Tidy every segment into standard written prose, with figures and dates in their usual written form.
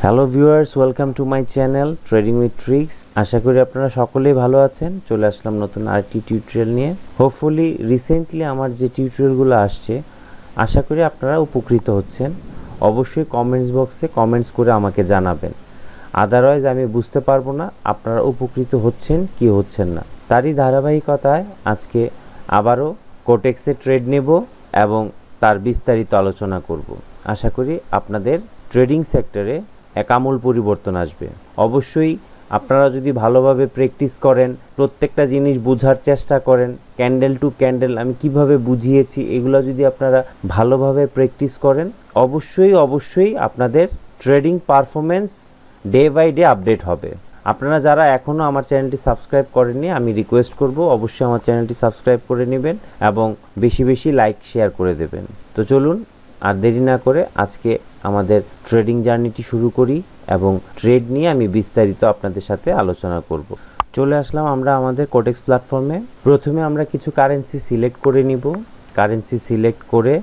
Hello viewers, welcome to my channel trading with tricks. আশা করি আপনারা সকলেই ভালো আছেন। চলে আসলাম নতুন আরেকটি টিউটোরিয়াল নিয়ে। হোপফুলি রিসেন্টলি আমার যে টিউটোরিয়ালগুলো আসছে, আশা করি আপনারা উপকৃত হচ্ছেন। অবশ্যই কমেন্টস বক্সে কমেন্টস করে আমাকে জানাবেন, আদারওয়াইজ আমি বুঝতে পারবো না আপনারা উপকৃত হচ্ছেন কি হচ্ছেন না। তারই ধারাবাহিকতায় আজকে আবারও কোটেক্সে ট্রেড নেব এবং তার বিস্তারিত আলোচনা করব। আশা করি আপনাদের ট্রেডিং সেক্টরে এক আমূল পরিবর্তন আসবে। অবশ্যই আপনারা যদি ভালোভাবে প্র্যাকটিস করেন, প্রত্যেকটা জিনিস বোঝার চেষ্টা করেন, ক্যান্ডেল টু ক্যান্ডেল আমি কিভাবে বুঝিয়েছি এগুলো যদি আপনারা ভালোভাবে প্র্যাকটিস করেন, অবশ্যই আপনাদের trading performance day by day update হবে। আপনারা যারা এখনও আমার চ্যানেলটি সাবস্ক্রাইব করেননি, আমি রিকোয়েস্ট করব অবশ্যই আমার চ্যানেলটি সাবস্ক্রাইব করে নেবেন এবং বেশি বেশি লাইক শেয়ার করে দেবেন। তো চলুন আর দেরি না করে আজকে আমাদের ট্রেডিং জার্নিটি শুরু করি এবং ট্রেড নিয়ে আমি বিস্তারিত আপনাদের সাথে আলোচনা করব। চলে আসলাম আমরা আমাদের কোটেক্স প্ল্যাটফর্মে। প্রথমে আমরা কিছু কারেন্সি সিলেক্ট করে নিব। কারেন্সি সিলেক্ট করে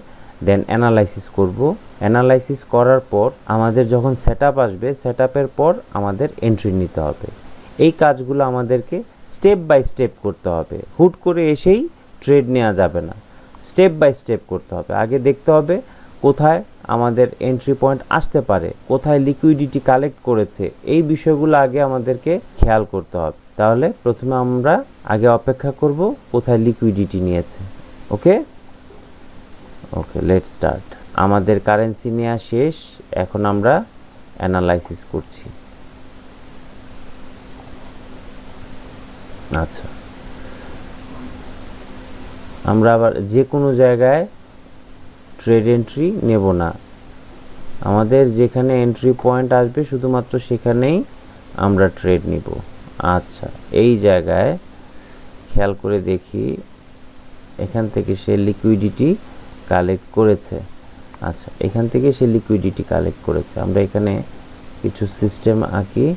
দেন অ্যানালাইসিস করব। অ্যানালাইসিস করার পর আমাদের যখন সেটআপ আসবে, সেটআপের পর আমাদের এন্ট্রি নিতে হবে। এই কাজগুলো আমাদেরকে স্টেপ বাই স্টেপ করতে হবে। হুট করে এসেই ট্রেড নেওয়া যাবে না, স্টেপ বাই স্টেপ করতে হবে। আগে দেখতে হবে কোথায় আমাদের এন্ট্রি পয়েন্ট আসতে পারে, কোথায় লিকুইডিটি কালেক্ট করেছে, এই বিষয়গুলো আগে আমাদেরকে খেয়াল করতে হবে। তাহলে প্রথমে আমরা আগে অপেক্ষা করব কোথায় লিকুইডিটি নিয়েছে। ওকে, লেটস স্টার্ট। আমাদের কারেন্সি নেওয়া শেষ, এখন আমরা অ্যানালাইসিস করছি। আচ্ছা, আমরা আবার যে কোনো জায়গায় ট্রেড এন্ট্রি নেব না, আমাদের যেখানে এন্ট্রি পয়েন্ট আসবে শুধুমাত্র সেখানেই আমরা ট্রেড নিব। আচ্ছা, এই জায়গায় খেয়াল করে দেখি এখান থেকে সে লিকুইডিটি কালেক্ট করেছে। আচ্ছা, এখান থেকে সে লিকুইডিটি কালেক্ট করেছে। আমরা এখানে কিছু সিস্টেম আঁকি,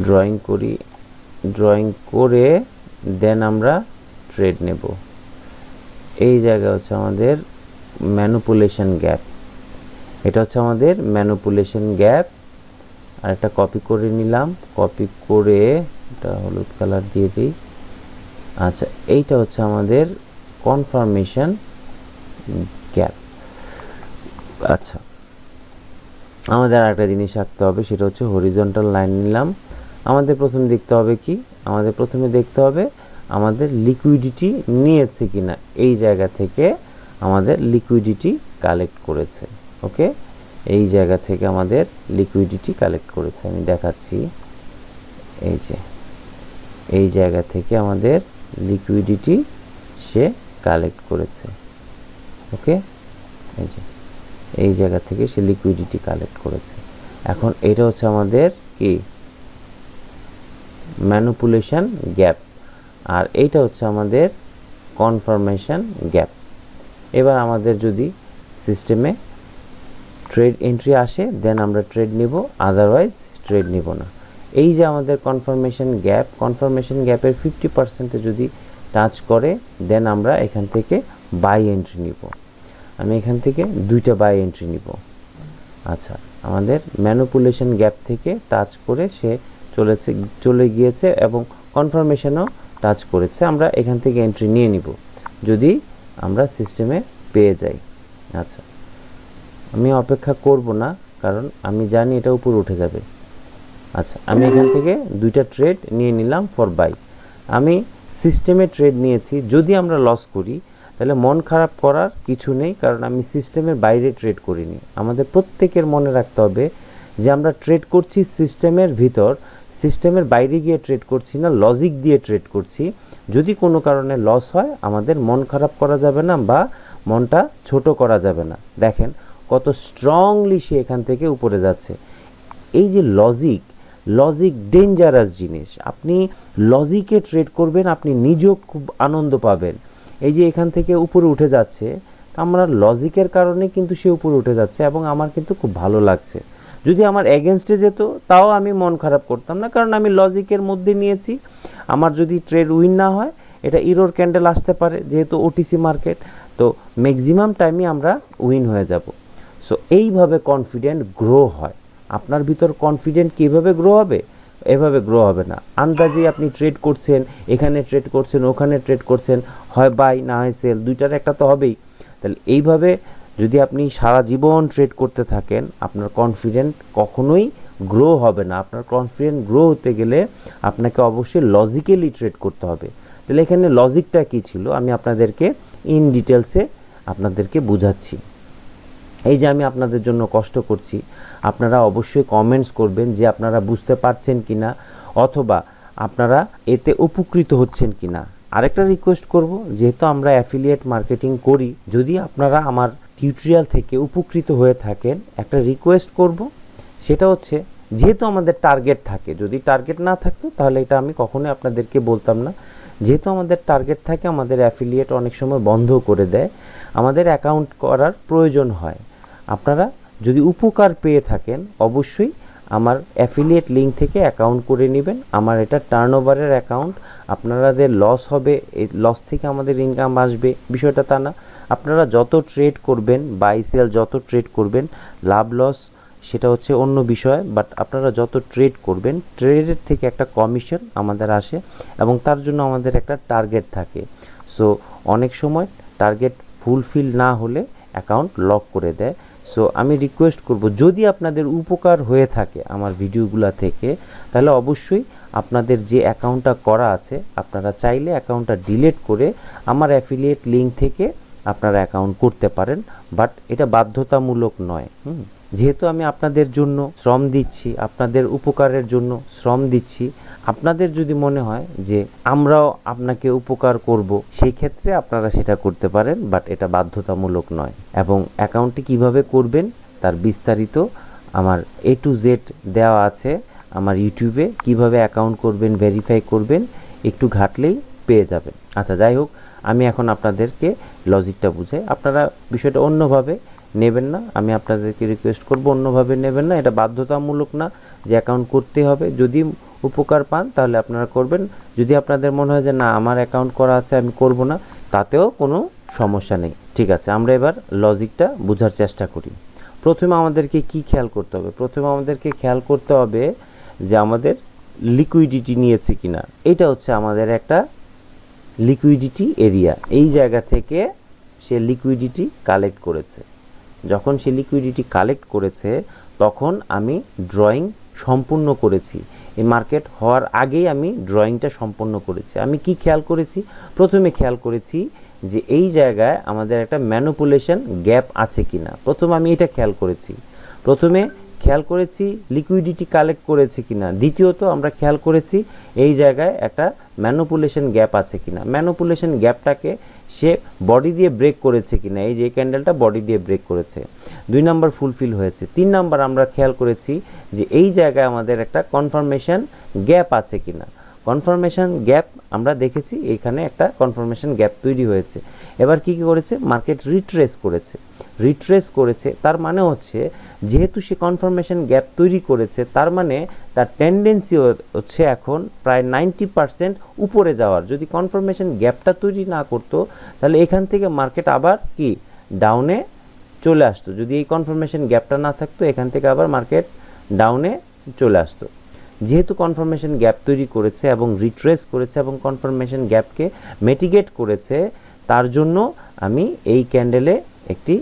ড্রয়িং করি, ড্রয়িং করে দেন আমরা ট্রেড নেব। এই জায়গা হচ্ছে আমাদের ম্যানিপুলেশন গ্যাপ। এটা হচ্ছে আমাদের ম্যানিপুলেশন গ্যাপ। আর একটা কপি করে নিলাম, কপি করে এটা হলুদ কালার দিয়ে দিই। আচ্ছা, এইটা হচ্ছে আমাদের কনফার্মেশন গ্যাপ। আচ্ছা, আমাদের আরেকটা জিনিস রাখতে হবে, সেটা হচ্ছে হরিজন্টাল লাইন নিলাম। আমাদের প্রথমে দেখতে হবে কি, আমাদের প্রথমে দেখতে হবে আমাদের লিকুইডিটি নিয়েছে কিনা। এই জায়গা থেকে আমাদের লিকুইডিটি কালেক্ট করেছে। ওকে, এই জায়গা থেকে আমাদের লিকুইডিটি কালেক্ট করেছে। আমি দেখাচ্ছি, এই যে এই জায়গা থেকে আমাদের লিকুইডিটি সে কালেক্ট করেছে। ওকে, এই যে এই জায়গা থেকে সে লিকুইডিটি কালেক্ট করেছে। এখন এটা হচ্ছে আমাদের কি ম্যানিপুলেশন গ্যাপ, আর এইটা হচ্ছে আমাদের কনফার্মেশন গ্যাপ। এবার আমাদের যদি সিস্টেমে ট্রেড এন্ট্রি আসে দেন আমরা ট্রেড নিব, আদারওয়াইজ ট্রেড নিব না। এই যে আমাদের কনফার্মেশন গ্যাপ, কনফার্মেশন গ্যাপের 50% যদি টাচ করে দেন আমরা এখান থেকে বাই এন্ট্রি নিব। আমি এখান থেকে দুইটা বাই এন্ট্রি নিব। আচ্ছা, আমাদের ম্যানিপুলেশন গ্যাপ থেকে টাচ করে সে চলে গিয়েছে এবং কনফার্মেশনও টাচ করেছে। আমরা এখান থেকে এন্ট্রি নিয়ে নিব যদি আমরা সিস্টেমে পেয়ে যাই। আচ্ছা, আমি অপেক্ষা করব না, কারণ আমি জানি এটা উপরে উঠে যাবে। আচ্ছা, আমি এখান থেকে দুইটা ট্রেড নিয়ে নিলাম ফর বাই। আমি সিস্টেমে ট্রেড নিয়েছি, যদি আমরা লস করি তাহলে মন খারাপ করার কিছু নেই, কারণ আমি সিস্টেমের বাইরে ট্রেড করিনি। আমাদের প্রত্যেকের মনে রাখতে হবে যে আমরা ট্রেড করছি সিস্টেমের ভিতর, সিস্টেমের বাইরে গিয়ে ট্রেড করছি না, লজিক দিয়ে ট্রেড করছি। যদি কোনো কারণে লস হয় আমাদের মন খারাপ করা যাবে না বা মনটা ছোট করা যাবে না। দেখেন কত স্ট্রংলি সে এখান থেকে উপরে যাচ্ছে। এই যে লজিক ডেঞ্জারাস জিনিস। আপনি লজিকে ট্রেড করবেন, আপনি নিজেও খুব আনন্দ পাবেন। এই যে এখান থেকে উপরে উঠে যাচ্ছে, আমরা লজিকের কারণে কিন্তু সে উপরে উঠে যাচ্ছে এবং আমার কিন্তু খুব ভালো লাগছে। যদি আমার এগেনস্টে যেত তাও আমি মন খারাপ করতাম না, কারণ আমি লজিকের মধ্যে নিয়েছি। আমার যদি ট্রেড উইন না হয়, এটা ইরোর ক্যান্ডেল আসতে পারে, যেহেতু ওটিসি মার্কেট, তো ম্যাক্সিমাম টাইমই আমরা উইন হয়ে যাব। সো এইভাবে কনফিডেন্ট গ্রো হয়। আপনার ভিতর কনফিডেন্ট কীভাবে গ্রো হবে? এভাবে গ্রো হবে না। আন্দাজে আপনি ট্রেড করছেন, এখানে ট্রেড করছেন, ওখানে ট্রেড করছেন, হয় বাই না হয় সেল, দুইটার একটা তো হবেই। তাহলে এইভাবে যদি আপনি সারা জীবন ট্রেড করতে থাকেন, আপনার কনফিডেন্ট কখনোই গ্রো হবে না। আপনার কনফিডেন্ট গ্রো হতে গেলে আপনাকে অবশ্যই লজিক্যালি ট্রেড করতে হবে। তাহলে এখানে লজিকটা কী ছিল আমি আপনাদেরকে ইন ডিটেলসে আপনাদেরকে বুঝাচ্ছি। এই যে আমি আপনাদের জন্য কষ্ট করছি, আপনারা অবশ্যই কমেন্টস করবেন যে আপনারা বুঝতে পারছেন কি না, অথবা আপনারা এতে উপকৃত হচ্ছেন কি না। আরেকটা রিকোয়েস্ট করব, যেহেতু আমরা অ্যাফিলিয়েট মার্কেটিং করি, যদি আপনারা আমার টিউটোরিয়াল থেকে উপকৃত হয়ে থাকেন, একটা রিকোয়েস্ট করব, সেটা হচ্ছে যেহেতু আমাদের টার্গেট থাকে, যদি টার্গেট না থাকতো তাহলে এটা আমি কখনোই আপনাদেরকে বলতাম না। যেহেতু আমাদের টার্গেট থাকে, আমাদের অ্যাফিলিয়েট অনেক সময় বন্ধ করে দেয়, আমাদের অ্যাকাউন্ট করার প্রয়োজন হয়। আপনারা যদি উপকার পেয়ে থাকেন অবশ্যই আমার অ্যাফিলিয়েট লিঙ্ক থেকে অ্যাকাউন্ট করে নেবেন। আমার এটা টার্নওভারের অ্যাকাউন্ট, আপনাদের লস হবে, এই লস থেকে আমাদের ইনকাম আসবে, বিষয়টা তা না। আপনারা যত ট্রেড করবেন, বাই সেল যত ট্রেড করবেন, লাভ লস সেটা হচ্ছে অন্য বিষয়, বাট আপনারা যত ট্রেড করবেন, ট্রেডের থেকে একটা কমিশন আমাদের আসে এবং তার জন্য আমাদের একটা টার্গেট থাকে। সো অনেক সময় টার্গেট ফুলফিল না হলে অ্যাকাউন্ট লক করে দেয়। সো আমি রিকোয়েস্ট করব, যদি আপনাদের উপকার হয়ে থাকে আমার ভিডিওগুলো থেকে, তাহলে অবশ্যই আপনাদের যে অ্যাকাউন্টটা করা আছে আপনারা চাইলে অ্যাকাউন্টটা ডিলিট করে আমার অ্যাফিলিয়েট লিঙ্ক থেকে আপনারা অ্যাকাউন্ট করতে পারেন, বাট এটা বাধ্যতামূলক নয়। যেহেতু আমি আপনাদের জন্য শ্রম দিচ্ছি, আপনাদের উপকারের জন্য শ্রম দিচ্ছি, আপনাদের যদি মনে হয় যে আমরাও আপনাকে উপকার করব, সেই ক্ষেত্রে আপনারা সেটা করতে পারেন, বাট এটা বাধ্যতামূলক নয়। এবং অ্যাকাউন্টটি কিভাবে করবেন তার বিস্তারিত আমার A to Z দেওয়া আছে আমার ইউটিউবে। কিভাবে অ্যাকাউন্ট করবেন, ভেরিফাই করবেন, একটু ঘাটলেই পেয়ে যাবেন। আচ্ছা, যাই হোক, আমি এখন আপনাদেরকে লজিকটা বুঝাই। আপনারা বিষয়টা অন্যভাবে নেবেন না, আমি আপনাদেরকে রিকোয়েস্ট করব অন্যভাবে নেবেন না। এটা বাধ্যতামূলক না যে অ্যাকাউন্ট করতে হবে। যদি উপকার পান তাহলে আপনারা করবেন, যদি আপনাদের মনে হয় যে না আমার অ্যাকাউন্ট করা আছে আমি করব না, তাতেও কোনো সমস্যা নেই। ঠিক আছে, আমরা এবার লজিকটা বোঝার চেষ্টা করি। প্রথমে আমাদেরকে কি খেয়াল করতে হবে? প্রথমে আমাদেরকে খেয়াল করতে হবে যে আমাদের লিকুইডিটি নিয়েছে কিনা। এটা হচ্ছে আমাদের একটা লিকুইডিটি এরিয়া। এই জায়গা থেকে সে লিকুইডিটি কালেক্ট করেছে। যখন সে লিকুইডিটি কালেক্ট করেছে তখন আমি ড্রয়িং সম্পূর্ণ করেছি। এই মার্কেট হওয়ার আগেই আমি ড্রয়িংটা সম্পন্ন করেছি। আমি কি খেয়াল করেছি? প্রথমে খেয়াল করেছি যে এই জায়গায় আমাদের একটা ম্যানিপুলেশন গ্যাপ আছে কিনা। প্রথমে আমি এটা খেয়াল করেছি। প্রথমে খেয়াল করেছি লিকুইডিটি কালেক্ট করেছে কিনা। দ্বিতীয়ত আমরা খেয়াল করেছি এই জায়গায় একটা ম্যানিপুলেশন গ্যাপ আছে কিনা। ম্যানিপুলেশন গ্যাপটাকে সে বডি দিয়ে ব্রেক করেছে কিনা। এই যে ক্যান্ডেলটা বডি দিয়ে ব্রেক করেছে, 2 নাম্বার ফুলফিল হয়েছে। 3 নাম্বার আমরা খেয়াল করেছি যে এই জায়গায় আমাদের একটা কনফার্মেশন গ্যাপ আছে কিনা। কনফার্মেশন গ্যাপ আমরা দেখেছি, এখানে একটা কনফার্মেশন গ্যাপ তৈরি হয়েছে। এবার কি করেছে? মার্কেট রিট্রেস করেছে। রিট্রেস করেছে তার মানে হচ্ছে যেহেতু সে কনফার্মেশন গ্যাপ তৈরি করেছে, তার মানে তার টেন্ডেন্সি হচ্ছে এখন প্রায় 90% উপরে যাওয়ার। যদি কনফার্মেশন গ্যাপটা তৈরি না করতো তাহলে এখান থেকে মার্কেট আবার কি ডাউনে চলে আসতো। যদি এই কনফার্মেশন গ্যাপটা না থাকতো এখান থেকে আবার মার্কেট ডাউনে চলে আসতো। যেহেতু কনফার্মেশন গ্যাপ তৈরি করেছে এবং রিট্রেস করেছে এবং কনফার্মেশন গ্যাপকে মিটিগেট করেছে, তার জন্য আমি এই ক্যান্ডেলে একটি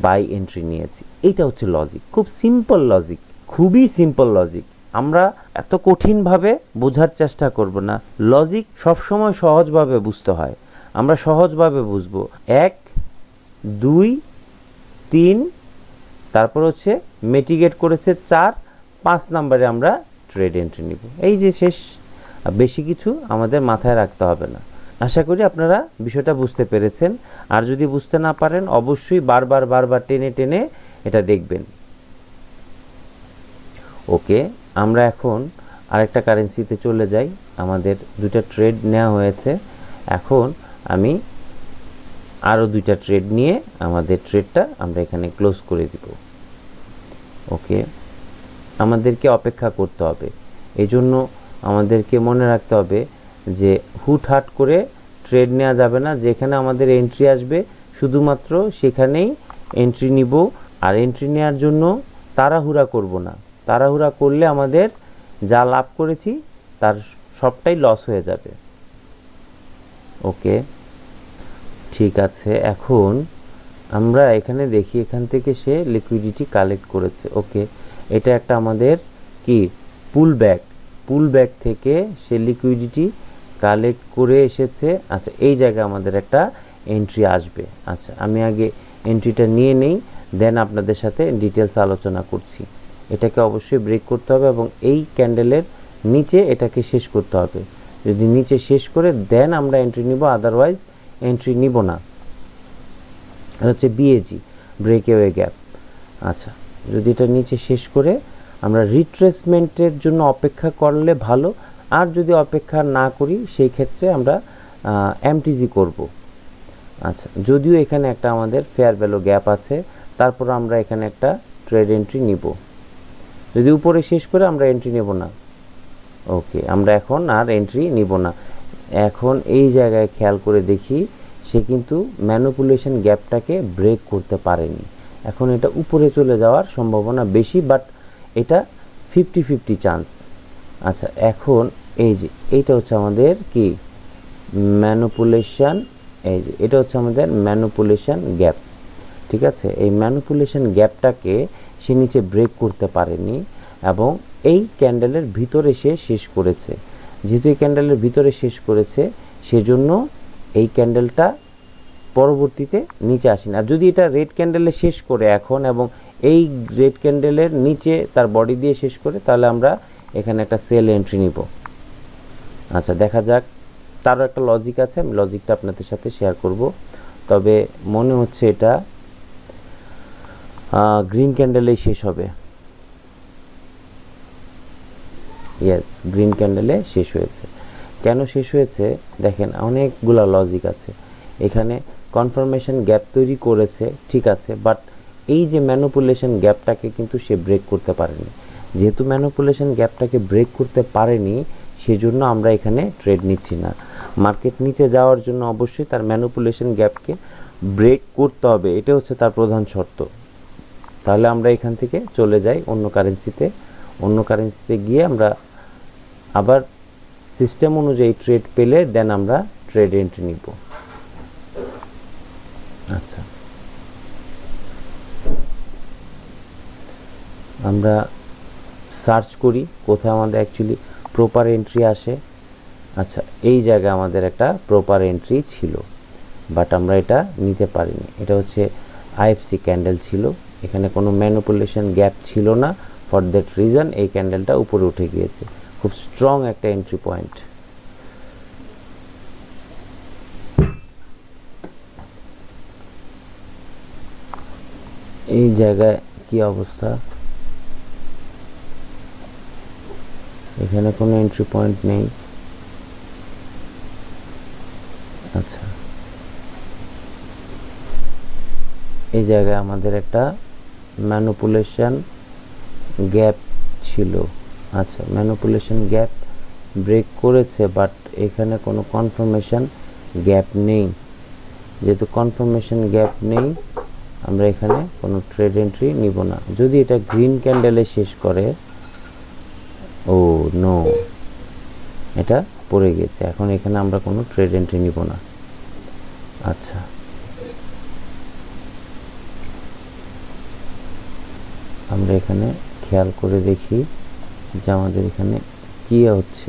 বাই এন্ট্রি নিয়েছি। এইটা হচ্ছে লজিক, খুব সিম্পল লজিক, খুবই সিম্পল লজিক। আমরা এত কঠিনভাবে বোঝার চেষ্টা করব না। লজিক সবসময় সহজভাবে বুঝতে হয়, আমরা সহজভাবে বুঝবো। 1 2 3, তারপর হচ্ছে মিটিগেট করেছে 4, 5 নাম্বারে আমরা ট্রেড এন্ট্রি নিব। এই যে শেষ, বেশি কিছু আমাদের মাথায় রাখতে হবে না। আশা করি আপনারা বিষয়টা বুঝতে পেরেছেন। আর যদি বুঝতে না পারেন অবশ্যই বারবার টেনে টেনে এটা দেখবেন। ওকে, আমরা এখন আরেকটা কারেন্সিতে চলে যাই। আমাদের 2টা ট্রেড নেওয়া হয়েছে, এখন আমি আরও 2টা ট্রেড নিয়ে আমাদের ট্রেডটা আমরা এখানে ক্লোজ করে দিব। ওকে, আমাদেরকে অপেক্ষা করতে হবে। এজন্য আমাদেরকে মনে রাখতে হবে যে হুটহাট করে ট্রেড নেওয়া যাবে না। যেখানে আমাদের এন্ট্রি আসবে শুধুমাত্র সেখানেই এন্ট্রি নিব। আর এন্ট্রি নেওয়ার জন্য তাড়াহুড়া করব না। তাড়াহুড়া করলে আমাদের যা লাভ করেছি তার সবটাই লস হয়ে যাবে। ওকে, ঠিক আছে। এখন আমরা এখানে দেখি, এখান থেকে সে লিকুইডিটি কালেক্ট করেছে। ওকে, এটা একটা আমাদের কি পুল ব্যাক থেকে সে লিকুইডিটি কালেক্ট করে এসেছে। আচ্ছা, এই জায়গায় আমাদের একটা এন্ট্রি আসবে। আচ্ছা, আমি আগে এন্ট্রিটা নিয়ে নেই, দেন আপনাদের সাথে ডিটেলস আলোচনা করছি। এটাকে অবশ্যই ব্রেক করতে হবে এবং এই ক্যান্ডেলের নিচে এটাকে শেষ করতে হবে। যদি নিচে শেষ করে দেন আমরা এন্ট্রি নিব, আদারওয়াইজ এন্ট্রি নিব না। হচ্ছে বিএজি, ব্রেকওয়ে গ্যাপ। আচ্ছা, যদি এটা নিচে শেষ করে আমরা রিট্রেসমেন্টের জন্য অপেক্ষা করলে ভালো, আর যদি অপেক্ষা না করি সেই ক্ষেত্রে আমরা এমটিজি করব। আচ্ছা, যদিও এখানে একটা আমাদের ফেয়ার ভ্যালু গ্যাপ আছে, তারপর আমরা এখানে একটা ট্রেড এন্ট্রি নিব। যদি উপরে শেষ করে আমরা এন্ট্রি নেব না। ওকে, আমরা এখন আর এন্ট্রি নিব না। এখন এই জায়গায় খেয়াল করে দেখি, সে কিন্তু ম্যানিপুলেশন গ্যাপটাকে ব্রেক করতে পারেনি। এখন এটা উপরে চলে যাওয়ার সম্ভাবনা বেশি, বাট এটা 50-50 চান্স। আচ্ছা, এখন এই যে এইটা হচ্ছে আমাদের কি ম্যানিপুলেশন, এই যে এটা হচ্ছে আমাদের ম্যানিপুলেশন গ্যাপ। ঠিক আছে, এই ম্যানিপুলেশন গ্যাপটাকে সে নিচে ব্রেক করতে পারেনি এবং এই ক্যান্ডেলের ভিতরে সে শেষ করেছে। যেহেতু এই ক্যান্ডেলের ভিতরে শেষ করেছে, সেজন্য এই ক্যান্ডেলটা পরবর্তীতে নিচে আসেনি। আর যদি এটা রেড ক্যান্ডেলে শেষ করে এখন এবং এই রেড ক্যান্ডেলের নিচে তার বডি দিয়ে শেষ করে, তাহলে আমরা এখানে একটা সেল এন্ট্রি নিব। আচ্ছা, দেখা যাক। তারও একটা লজিক আছে, আমি লজিকটা আপনাদের সাথে শেয়ার করব। তবে মনে হচ্ছে এটা গ্রিন ক্যান্ডেলেই শেষ হবে। ইয়েস, গ্রিন ক্যান্ডেলে শেষ হয়েছে। কেন শেষ হয়েছে দেখেন, অনেকগুলো লজিক আছে এখানে। কনফার্মেশন গ্যাপ তৈরি করেছে, ঠিক আছে, বাট এই যে ম্যানিপুলেশন গ্যাপটাকে কিন্তু সে ব্রেক করতে পারেনি। যেহেতু ম্যানিপুলেশন গ্যাপটাকে ব্রেক করতে পারেনি, সেজন্য আমরা এখানে ট্রেড নিচ্ছি না। মার্কেট নিচে যাওয়ার জন্য অবশ্যই তার ম্যানিপুলেশন গ্যাপকে ব্রেক করতে হবে, এটা হচ্ছে তার প্রধান শর্ত। তাহলে আমরা এখান থেকে চলে যাই অন্য কারেন্সিতে গিয়ে আমরা আবার সিস্টেম অনুযায়ী ট্রেড পেলে দেন আমরা ট্রেড এন্ট্রি নিব। আচ্ছা, আমরা সার্চ করি কোথায় আমাদের অ্যাকচুয়ালি প্রপার এন্ট্রি আসে। আচ্ছা, এই জায়গায় আমাদের একটা প্রপার এন্ট্রি ছিল, বাট আমরা এটা নিতে পারিনি। এটা হচ্ছে আইএফসি ক্যান্ডেল ছিল, এখানে কোনো ম্যানিপুলেশন গ্যাপ ছিল না। ফর দ্যাট রিজন এই ক্যান্ডেলটা উপরে উঠে গিয়েছে। খুব স্ট্রং একটা এন্ট্রি পয়েন্ট। এই জায়গায় কি অবস্থা, এখানে কোনো এন্ট্রি পয়েন্ট নেই। আচ্ছা, এই জায়গায় আমাদের একটা ম্যানিপুলেশন গ্যাপ ছিল। আচ্ছা, ম্যানিপুলেশন গ্যাপ ব্রেক করেছে, বাট এখানে কোনো কনফার্মেশন গ্যাপ নেই। যেহেতু কনফার্মেশন গ্যাপ নেই, আমরা এখানে কোনো ট্রেড এন্ট্রি নিব না। যদি এটা গ্রিন ক্যান্ডেলে শেষ করে, ও নো, এটা পড়ে গেছে। এখন এখানে আমরা কোনো ট্রেড এন্ট্রি নিব না। আচ্ছা, আমরা এখানে খেয়াল করে দেখি যে আমাদের এখানে কি হচ্ছে।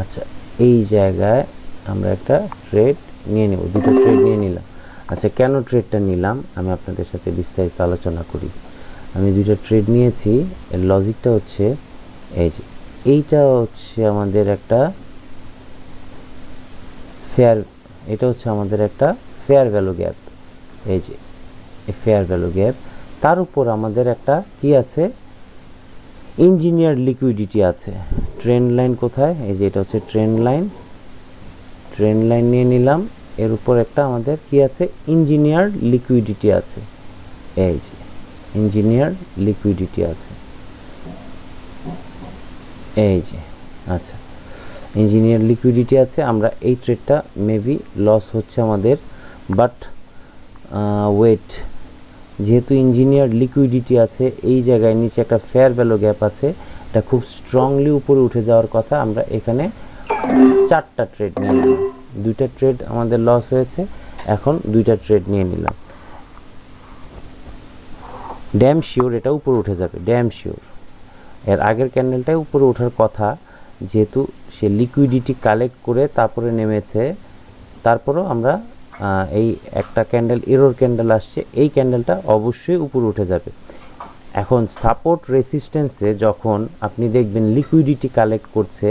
আচ্ছা, এই জায়গায় আমরা একটা ট্রেড নিয়ে নেব, দুটো ট্রেড নিয়ে নিলাম। আচ্ছা, কেন ট্রেডটা নিলাম আমি আপনাদের সাথে বিস্তারিত আলোচনা করি। আমি দুটো ট্রেড নিয়েছি, এর লজিকটা হচ্ছে এই যে এইটা হচ্ছে আমাদের একটা ফেয়ার ভ্যালু গ্যাপ। এই যে ফেয়ার ভ্যালু গ্যাপ, তার উপর আমাদের একটা কি আছে, ইঞ্জিনিয়ার লিকুইডিটি আছে। ট্রেন্ড লাইন কোথায়, এই যে এটা হচ্ছে ট্রেন্ড লাইন নিয়ে নিলাম। এর উপর একটা আমাদের কি আছে, ইঞ্জিনিয়ার লিকুইডিটি আছে। এই যে ইঞ্জিনিয়ার লিকুইডিটি আছে, এই যে। আচ্ছা, ইঞ্জিনিয়ার লিকুইডিটি আছে। আমরা এই ট্রেডটা মেবি লস হচ্ছে আমাদের, বাট ওয়েট, যেহেতু ইঞ্জিনিয়ার লিকুইডিটি আছে, এই জায়গায় নিচে একটা ফেয়ার ভ্যালু গ্যাপ আছে, এটা খুব স্ট্রংলি উপরে উঠে যাওয়ার কথা। আমরা এখানে 4টা ট্রেড নিয়ে নিলাম, 2টা ট্রেড আমাদের লস হয়েছে, এখন 2টা ট্রেড নিয়ে নিলাম। ড্যাম শিওর এটা উপরে উঠে যাবে, ড্যাম শিওর। এর আগের ক্যান্ডেলটাই উপরে ওঠার কথা, যেহেতু সে লিকুইডিটি কালেক্ট করে তারপরে নেমেছে, তারপরেও আমরা এই একটা ক্যান্ডেল এরর ক্যান্ডেল আসছে, এই ক্যান্ডেলটা অবশ্যই উপরে উঠে যাবে। এখন সাপোর্ট রেসিস্ট্যান্সে যখন আপনি দেখবেন লিকুইডিটি কালেক্ট করছে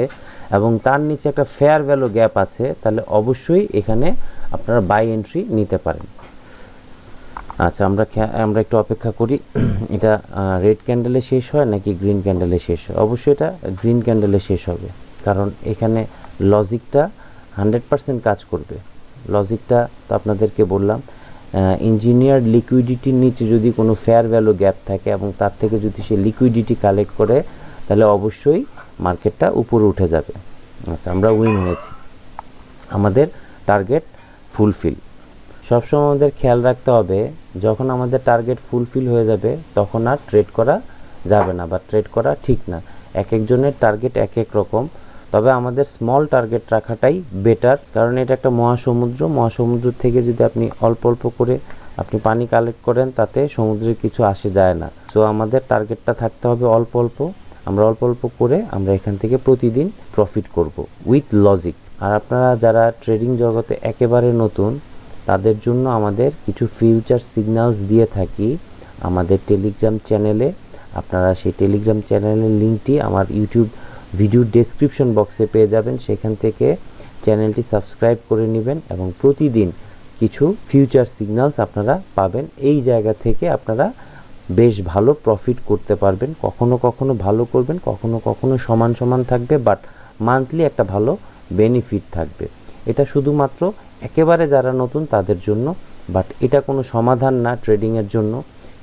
এবং তার নিচে একটা ফেয়ার ভ্যালু গ্যাপ আছে, তাহলে অবশ্যই এখানে আপনারা বাই এন্ট্রি নিতে পারেন। আচ্ছা, আমরা একটু অপেক্ষা করি, এটা রেড ক্যান্ডেলে শেষ হয় নাকি গ্রিন ক্যান্ডেলে শেষ হয়। অবশ্যই এটা গ্রিন ক্যান্ডেলে শেষ হবে, কারণ এখানে লজিকটা 100% কাজ করবে। লজিকটা তো আপনাদেরকে বললাম, ইঞ্জিনিয়ার লিকুইডিটির নিচে যদি কোনো ফেয়ার ভ্যালু গ্যাপ থাকে এবং তার থেকে যদি সে লিকুইডিটি কালেক্ট করে, তাহলে অবশ্যই মার্কেটটা উপরে উঠে যাবে। আচ্ছা, আমরা উইন হয়েছি, আমাদের টার্গেট ফুলফিল। সবসময় আমাদের খেয়াল রাখতে হবে, যখন আমাদের টার্গেট ফুলফিল হয়ে যাবে তখন আর ট্রেড করা যাবে না বা ট্রেড করা ঠিক না। এক একজনের টার্গেট এক এক রকম, তবে আমাদের স্মল টার্গেট রাখাটাই বেটার, কারণ এটা একটা মহাসমুদ্র থেকে যদি আপনি অল্প অল্প করে আপনি পানি কালেক্ট করেন, তাতে সমুদ্রের কিছু আসে যায় না। সো আমাদের টার্গেটটা থাকতে হবে অল্প অল্প, আমরা অল্প অল্প করে আমরা এখান থেকে প্রতিদিন প্রফিট করব উইথ লজিক। আর আপনারা যারা ট্রেডিং জগতে একেবারে নতুন, তাদের জন্য আমাদের কিছু ফিউচার সিগন্যালস দিয়ে থাকি আমাদের টেলিগ্রাম চ্যানেলে। আপনারা সেই টেলিগ্রাম চ্যানেলের লিঙ্কটি আমার ইউটিউব ভিডিও ডেসক্রিপশন বক্সে পেয়ে যাবেন, সেখান থেকে চ্যানেলটি সাবস্ক্রাইব করে নেবেন এবং প্রতিদিন কিছু ফিউচার সিগন্যালস আপনারা পাবেন। এই জায়গা থেকে আপনারা বেশ ভালো প্রফিট করতে পারবেন। কখনো কখনো ভালো করবেন, কখনো কখনো সমান সমান থাকবে, বাট মান্থলি একটা ভালো বেনিফিট থাকবে। এটা শুধুমাত্র একেবারে যারা নতুন তাদের জন্য, বাট এটা কোনো সমাধান না ট্রেডিংয়ের জন্য।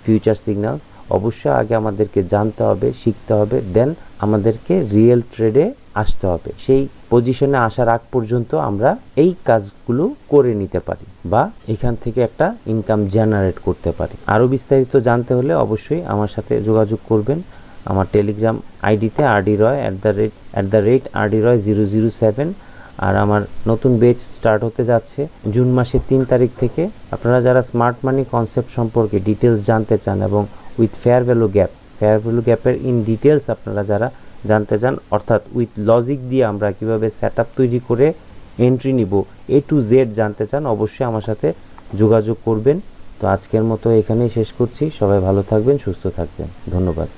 ফিউচার সিগন্যাল অবশ্যই আগে আমাদেরকে জানতে হবে, শিখতে হবে, দেন আমাদেরকে রিয়েল ট্রেডে আসতে হবে। সেই পজিশনে আসার আগ পর্যন্ত আমরা এই কাজগুলো করে নিতে পারি বা এখান থেকে একটা ইনকাম জেনারেট করতে পারি। আরও বিস্তারিত জানতে হলে অবশ্যই আমার সাথে যোগাযোগ করবেন আমার টেলিগ্রাম আইডিতে RDRoy@RDRoy007। আর আমার নতুন বেচ স্টার্ট হতে যাচ্ছে জুন মাসের 3 তারিখ থেকে। আপনারা যারা স্মার্ট মানি কনসেপ্ট সম্পর্কে ডিটেলস জানতে চান এবং উইথ ফেয়ার ভ্যালু গ্যাপের ইন ডিটেলস আপনারা যারা জানতে চান, অর্থাৎ উইথ লজিক দিয়ে আমরা কিভাবে সেট আপ তৈরি করে এন্ট্রি নিব, A to Z জানতে চান, অবশ্যই আমার সাথে যোগাযোগ করবেন। তো আজকের মতো এখানেই শেষ করছি। সবাই ভালো থাকবেন, সুস্থ থাকবেন, ধন্যবাদ।